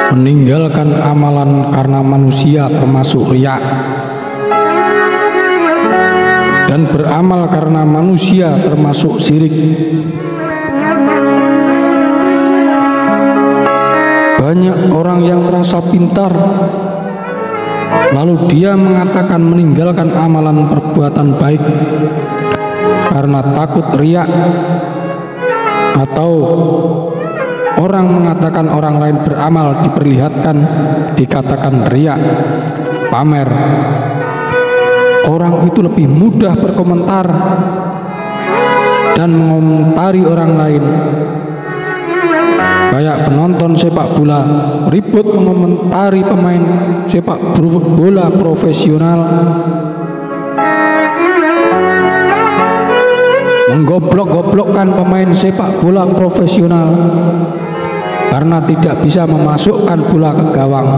Meninggalkan amalan karena manusia termasuk riya, dan beramal karena manusia termasuk syirik. Banyak orang yang merasa pintar, lalu dia mengatakan meninggalkan amalan perbuatan baik karena takut riya, atau orang mengatakan orang lain beramal diperlihatkan, dikatakan riya, pamer. Orang itu lebih mudah berkomentar dan mengomentari orang lain. Kayak penonton sepak bola ribut mengomentari pemain sepak bola profesional, menggoblok-goblokkan pemain sepak bola profesional karena tidak bisa memasukkan bola ke gawang.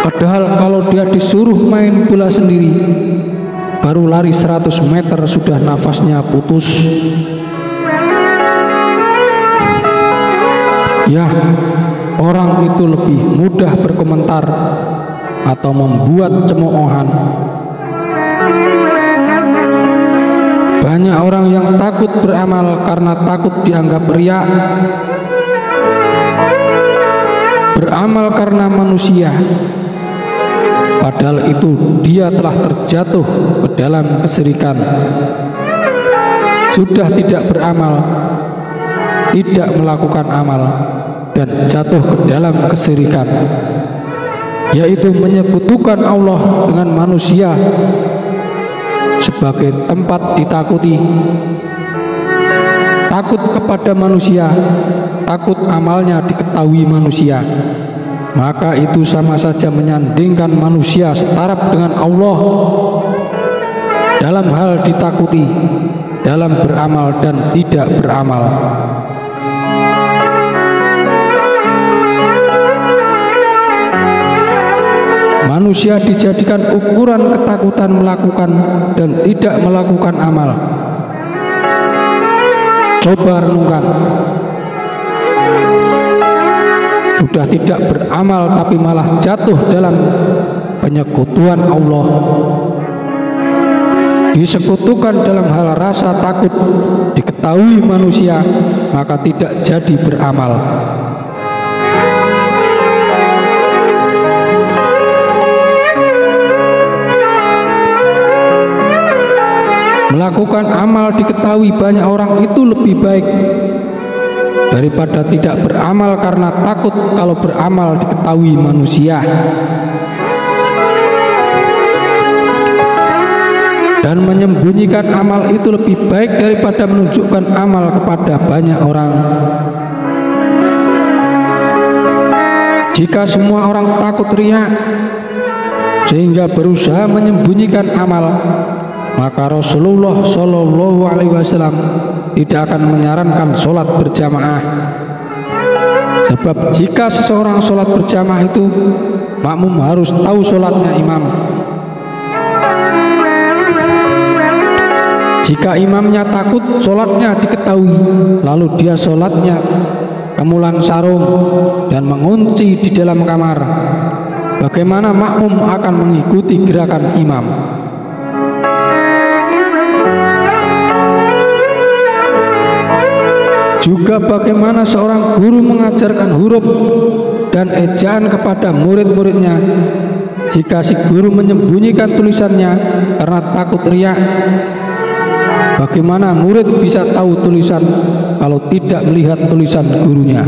Padahal kalau dia disuruh main bola sendiri, baru lari 100 meter sudah nafasnya putus. Ya, orang itu lebih mudah berkomentar atau membuat cemoohan. Banyak orang yang takut beramal karena takut dianggap riya, beramal karena manusia, padahal itu dia telah terjatuh ke dalam kesyirikan. Sudah tidak beramal, tidak melakukan amal, dan jatuh ke dalam kesyirikan, yaitu menyekutukan Allah dengan manusia sebagai tempat ditakuti. Takut kepada manusia, takut amalnya diketahui manusia, maka itu sama saja menyandingkan manusia setaraf dengan Allah dalam hal ditakuti, dalam beramal dan tidak beramal. Manusia dijadikan ukuran ketakutan melakukan dan tidak melakukan amal. Coba renungkan, sudah tidak beramal tapi malah jatuh dalam penyekutuan Allah, disekutukan dalam hal rasa takut diketahui manusia, maka tidak jadi beramal. Melakukan amal diketahui banyak orang itu lebih baik daripada tidak beramal karena takut kalau beramal diketahui manusia. Dan menyembunyikan amal itu lebih baik daripada menunjukkan amal kepada banyak orang. Jika semua orang takut riya sehingga berusaha menyembunyikan amal, maka Rasulullah Shallallahu Alaihi Wasallam tidak akan menyarankan sholat berjamaah. Sebab jika seseorang sholat berjamaah itu, makmum harus tahu sholatnya imam. Jika imamnya takut sholatnya diketahui, lalu dia sholatnya kemulan sarung dan mengunci di dalam kamar, bagaimana makmum akan mengikuti gerakan imam? Juga bagaimana seorang guru mengajarkan huruf dan ejaan kepada murid-muridnya, jika si guru menyembunyikan tulisannya karena takut riya, bagaimana murid bisa tahu tulisan kalau tidak melihat tulisan gurunya?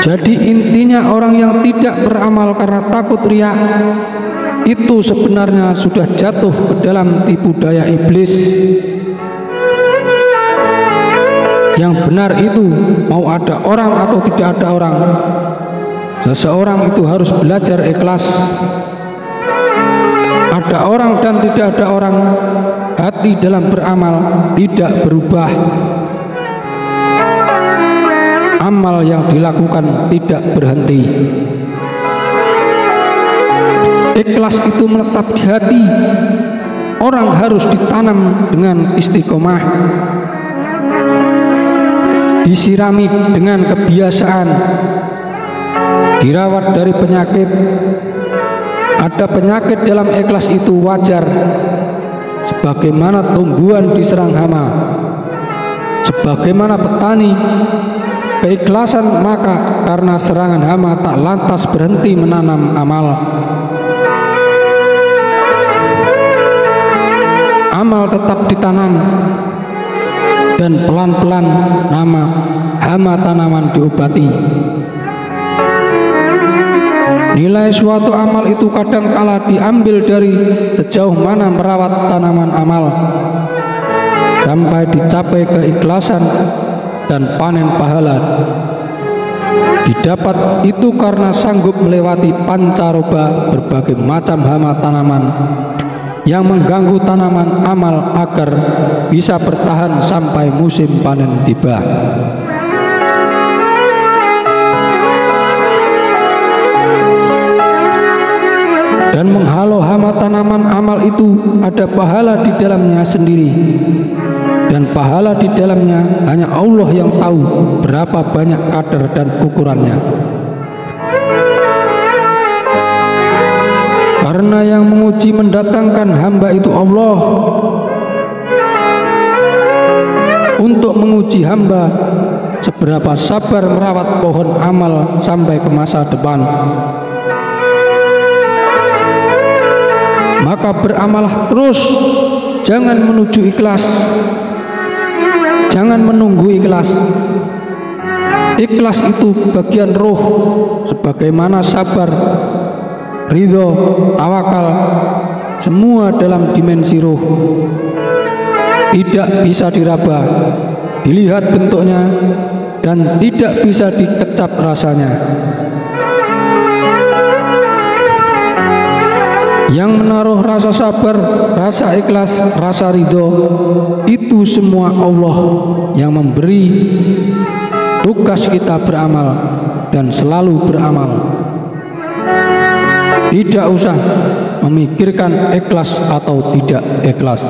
Jadi intinya orang yang tidak beramal karena takut riya itu sebenarnya sudah jatuh ke dalam tipu daya iblis. Yang benar itu, mau ada orang atau tidak ada orang, seseorang itu harus belajar ikhlas. Ada orang dan tidak ada orang, hati dalam beramal tidak berubah. Amal yang dilakukan tidak berhenti. Ikhlas itu menetap di hati. Orang harus ditanam dengan istiqomah, disirami dengan kebiasaan, dirawat dari penyakit. Ada penyakit dalam ikhlas itu wajar, sebagaimana tumbuhan diserang hama, sebagaimana petani keikhlasan maka karena serangan hama tak lantas berhenti menanam amal. Amal tetap ditanam dan pelan-pelan hama tanaman diobati. Nilai suatu amal itu kadang kala diambil dari sejauh mana merawat tanaman amal sampai dicapai keikhlasan dan panen pahala. Didapat itu karena sanggup melewati pancaroba berbagai macam hama tanaman yang mengganggu tanaman amal agar bisa bertahan sampai musim panen tiba. Dan menghalau hama tanaman amal itu ada pahala di dalamnya sendiri, dan pahala di dalamnya hanya Allah yang tahu berapa banyak kadar dan ukurannya. Karena yang menguji mendatangkan hamba itu Allah, untuk menguji hamba seberapa sabar merawat pohon amal sampai ke masa depan. Maka beramalah terus, jangan menuju ikhlas, jangan menunggu ikhlas. Ikhlas itu bagian roh, sebagaimana sabar, ridho, tawakal, semua dalam dimensi roh. Tidak bisa diraba, dilihat bentuknya, dan tidak bisa dikecap rasanya. Yang menaruh rasa sabar, rasa ikhlas, rasa ridho, itu semua Allah yang memberi tugas kita beramal dan selalu beramal. Tidak usah memikirkan ikhlas atau tidak ikhlas.